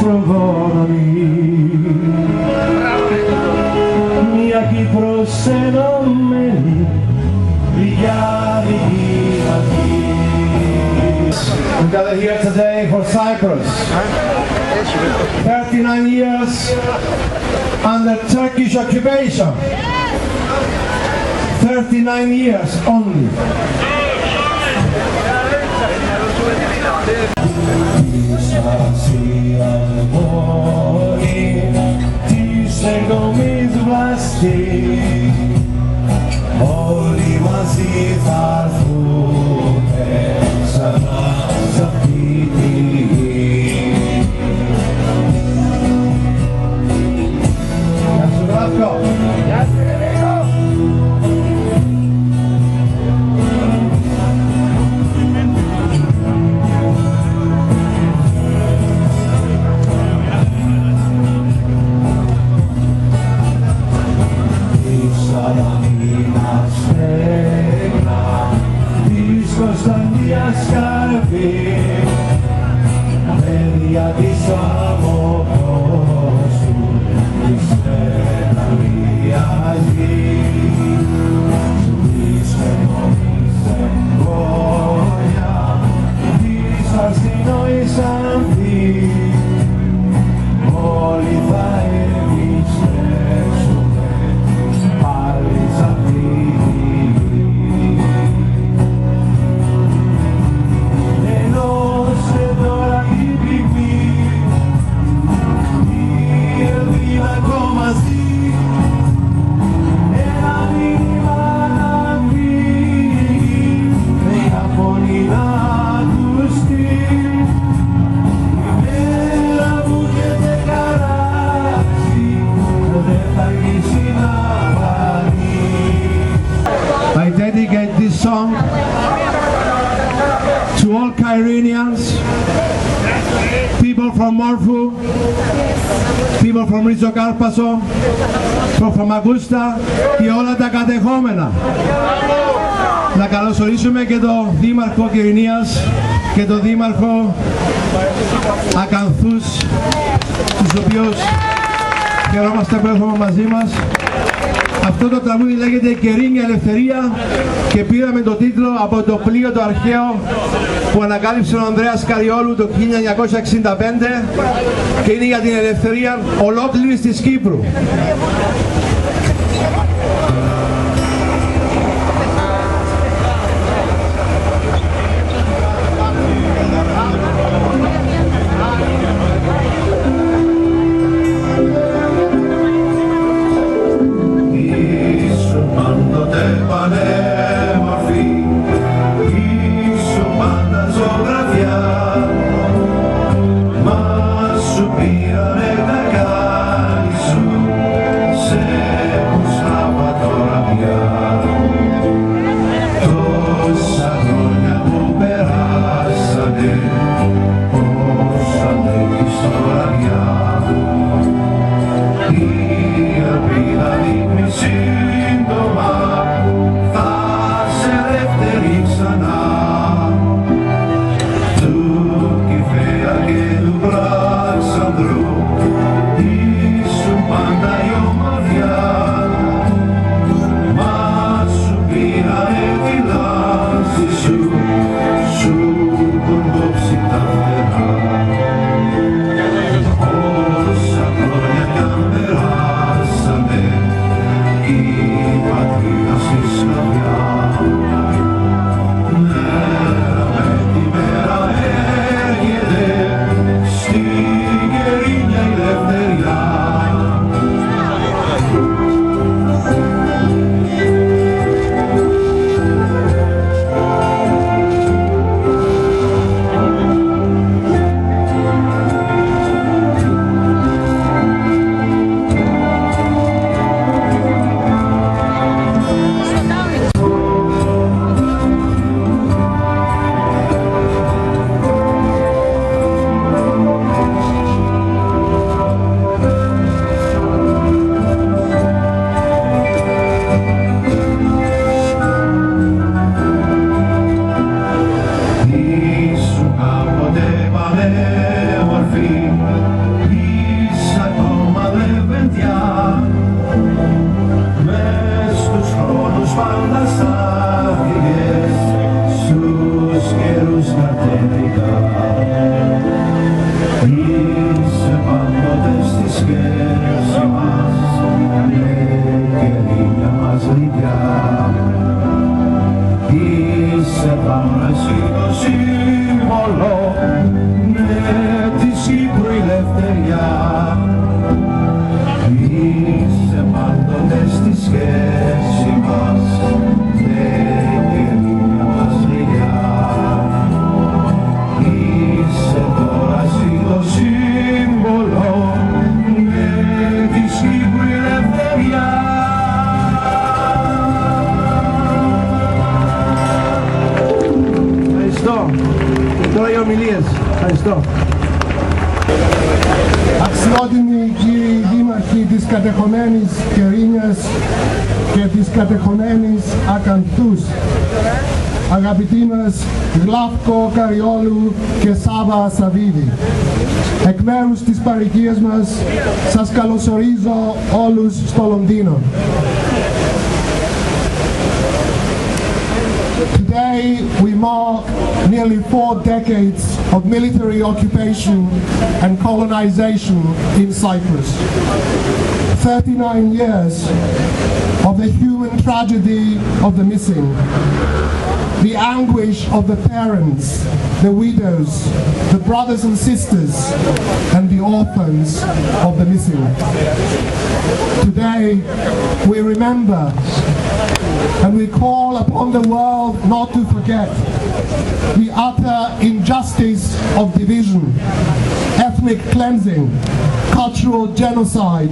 προγόνωνη. Μια Κύπρος ενωμένη για δική μας γη. We gather here today for Cyprus. 39 years under Turkish occupation. 39 years only. Της εκδομής βλαστή, όλοι μαζί θα έρθουνε ξανά σ' αυτή τη γη. Γεια σου Γλαύκο! Γεια σου Νίκο! Κωνσταντίας καρφή, παιδιά της αμμοπός του, της μεταλλιάζει, της ενωμής εγγόνια, της αστυνόησαν τι, όλοι θα επιστρέψουμε πάλι σ' αυτή. I dedicate this song to all Kyrenians, people from Morphu, people from Rizzocarpasso, people from Augusta και όλα τα κατεχόμενα. Να καλωσορίσουμε και τον Δήμαρχο Κερύνειας και τον Δήμαρχο Ακανθούς, τους οποίους χαιρόμαστε που έχουμε μαζί μας. Αυτό το τραγούδι λέγεται Κερύνεια Ελευθερία και πήραμε το τίτλο από το πλοίο το αρχαίο που ανακάλυψε ο Ανδρέας Καριόλου το 1965 και είναι για την ελευθερία ολόκληρης της Κύπρου. σύμβολο, ναι, της Κύπρου ελευθεριά. Είσαι πάντοτε στη σχέση μας, ναι, Κερύνεια μας γλυκιά. Είσαι τώρα εσύ το σύμβολο, ναι, της Κύπρου ελευθεριά. Τώρα οι ομιλίες. Ευχαριστώ. Αξιότιμοι κύριοι δήμαρχοι της κατεχομένης Κερύνειας και της κατεχομένης Ακανθούς, αγαπητοί μας Γλαύκο Καριόλου και Σάβα Σαββίδη, εκ μέρους της παροικίας μας σας καλωσορίζω όλους στο Λονδίνο. Today we mark nearly 4 decades of military occupation and colonization in Cyprus. 39 years of the human tragedy of the missing, the anguish of the parents, the widows, the brothers and sisters, and the orphans of the missing. Today we remember and we call upon the world not to forget the utter injustice of division, ethnic cleansing, cultural genocide,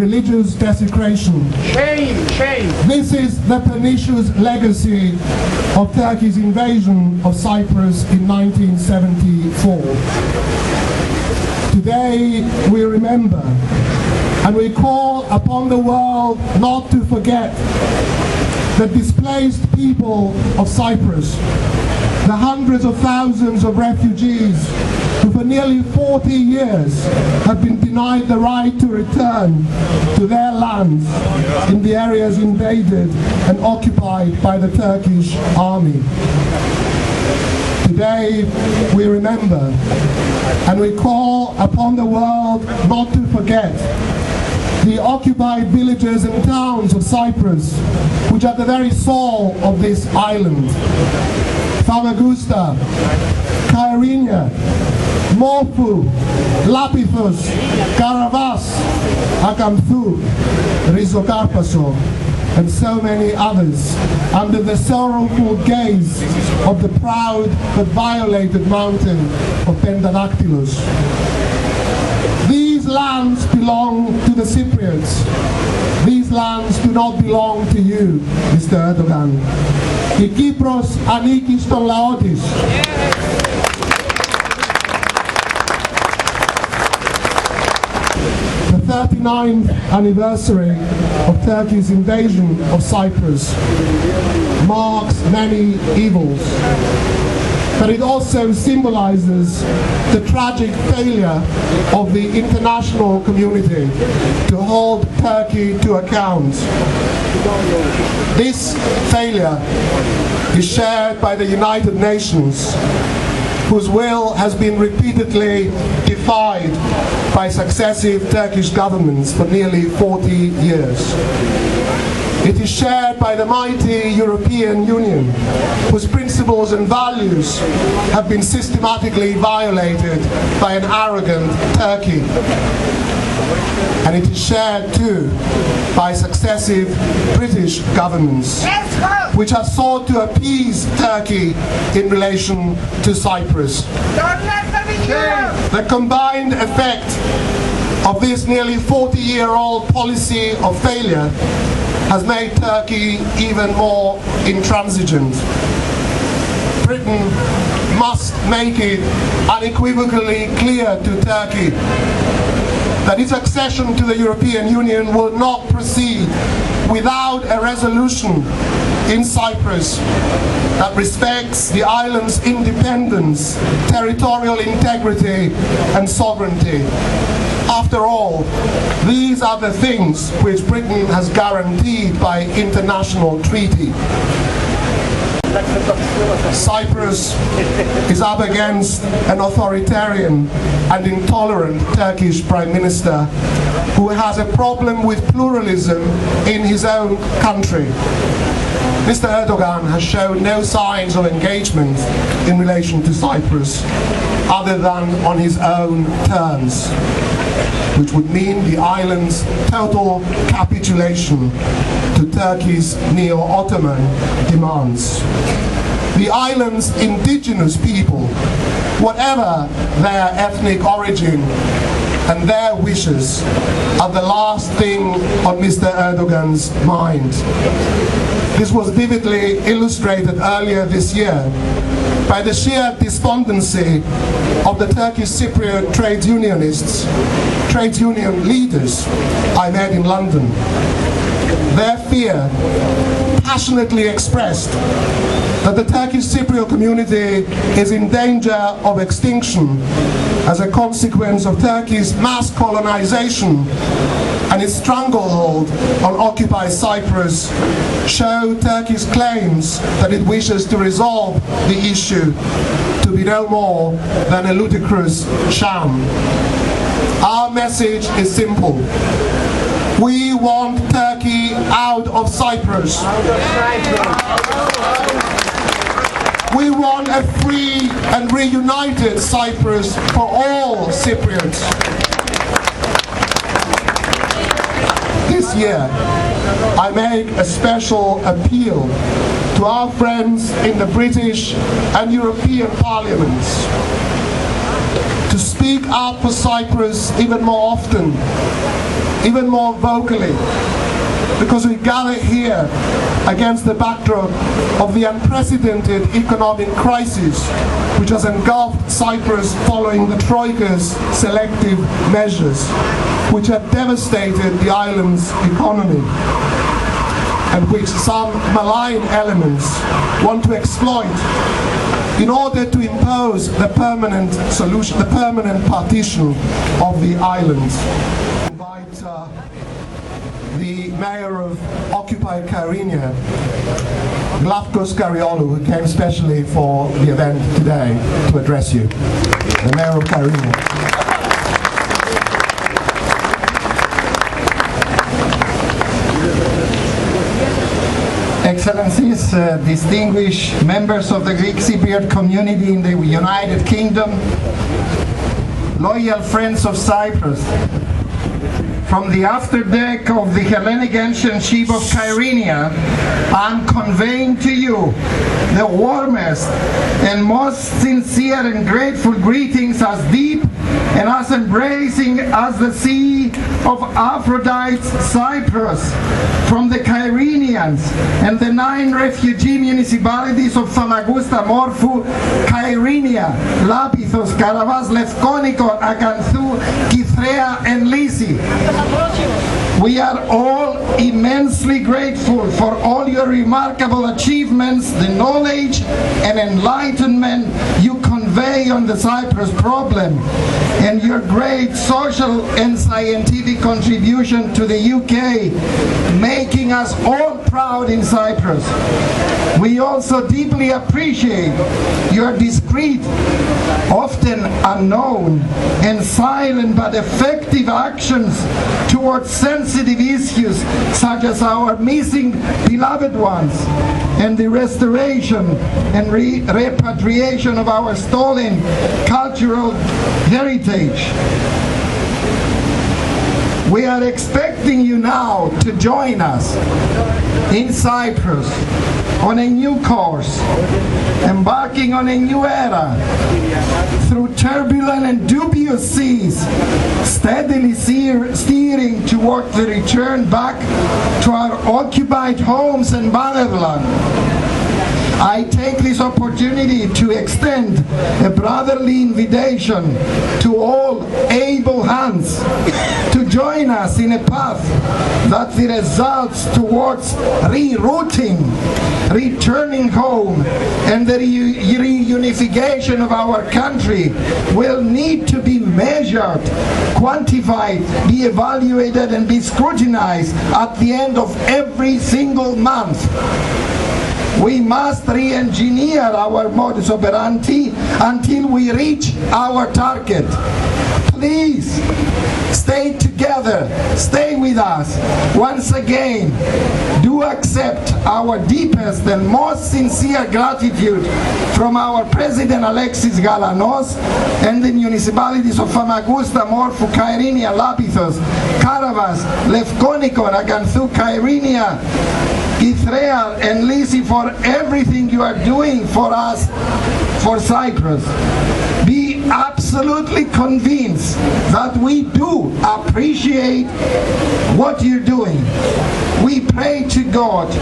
religious desecration. Shame, shame. This is the pernicious legacy of Turkey's invasion of Cyprus in 1974. Today we remember and we call upon the world not to forget the displaced people of Cyprus, the hundreds of thousands of refugees who for nearly 40 years have been denied the right to return to their lands in the areas invaded and occupied by the Turkish army. Today we remember and we call upon the world not to forget the occupied villages and towns of Cyprus, which are the very soul of this island. Famagusta, Kyrenia, Morphu, Lapithos, Karavas, Akamthu, Rizokarpaso, and so many others, under the sorrowful gaze of the proud but violated mountain of Pentadactylos. These lands belong to the Cypriots. These lands do not belong to you, Mr. Erdogan. Η Κύπρος ανήκει στον λαό της. The 39th anniversary of Turkey's invasion of Cyprus marks many evils, but it also symbolizes the tragic failure of the international community to hold Turkey to account. This failure is shared by the United Nations, whose will has been repeatedly defied by successive Turkish governments for nearly 40 years. It is shared by the mighty European Union, whose principles and values have been systematically violated by an arrogant Turkey. And it is shared too by successive British governments, which have sought to appease Turkey in relation to Cyprus. The combined effect of this nearly 40-year-old policy of failure has made Turkey even more intransigent. Britain must make it unequivocally clear to Turkey that its accession to the European Union will not proceed without a resolution in Cyprus that respects the island's independence, territorial integrity and sovereignty. After all, these are the things which Britain has guaranteed by international treaty. Cyprus is up against an authoritarian and intolerant Turkish Prime Minister who has a problem with pluralism in his own country. Mr. Erdogan has shown no signs of engagement in relation to Cyprus other than on his own terms, which would mean the island's total capitulation to Turkey's neo-Ottoman demands. The island's indigenous people, whatever their ethnic origin and their wishes, are the last thing on Mr. Erdogan's mind. This was vividly illustrated earlier this year by the sheer despondency of the Turkish Cypriot trade union leaders I met in London. Their fear, passionately expressed, that the Turkish Cypriot community is in danger of extinction as a consequence of Turkey's mass colonization and its stranglehold on occupied Cyprus, show Turkey's claims that it wishes to resolve the issue to be no more than a ludicrous sham. Our message is simple. We want Turkey out of Cyprus. We want a free and reunited Cyprus for all Cypriots. This year, I make a special appeal to our friends in the British and European parliaments to speak up for Cyprus even more often, even more vocally, because we gather here against the backdrop of the unprecedented economic crisis which has engulfed Cyprus following the Troika's selective measures, which have devastated the island's economy, and which some malign elements want to exploit in order to impose the permanent solution, the permanent partition of the island. I invite the mayor of occupied Kyrenia, Glafkos Kariolou, who came specially for the event today to address you. The mayor of Kyrenia. Excellencies, distinguished members of the Greek Cypriot community in the United Kingdom, loyal friends of Cyprus, from the afterdeck of the Hellenic ancient ship of Kyrenia, I'm conveying to you the warmest and most sincere and grateful greetings, as deep and as embracing as the sea of Aphrodite's Cyprus, from the Kyrenians and the 9 refugee municipalities of Famagusta, Morphou, Kyrenia, Lapithos, Karavas, Lefkonikon, Akanthou, Kythrea and Lysi. We are all immensely grateful for all your remarkable achievements, the knowledge and enlightenment you convey on the Cyprus problem, and your great social and scientific contribution to the UK, making us all proud in Cyprus. We also deeply appreciate your discreet, often unknown and silent but effective actions towards sensitive issues such as our missing beloved ones and the restoration and repatriation of our stolen cultural heritage. We are expecting you now to join us in Cyprus on a new course, embarking on a new era, through turbulent and dubious seas, steadily steering toward the return back to our occupied homes and motherland. I take this opportunity to extend a brotherly invitation to all able hands to join us in a path that the results towards rerouting, returning home, and the reunification of our country will need to be measured, quantified, be evaluated, and be scrutinized at the end of every single month. We must re-engineer our modus operandi until we reach our target. Please stay together, stay with us. Once again, do accept our deepest and most sincere gratitude from our President Alexis Galanos and the municipalities of Famagusta, Morphou, Kyrenia, Lapithos, Karavas, Lefkonikon, Aganthou, Kyrenia, Israel and Lisi for everything you are doing for us, for Cyprus. Be absolutely convinced that we do appreciate what you're doing. We pray to God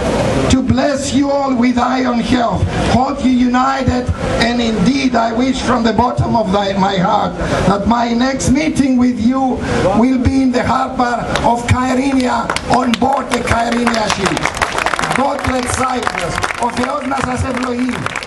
to bless you all with iron health, hold you united, and indeed I wish from the bottom of my heart that my next meeting with you will be in the harbor of Kyrenia on board the Kyrenia ship. God bless Cyprus. Ο Θεός να σας ευλογεί.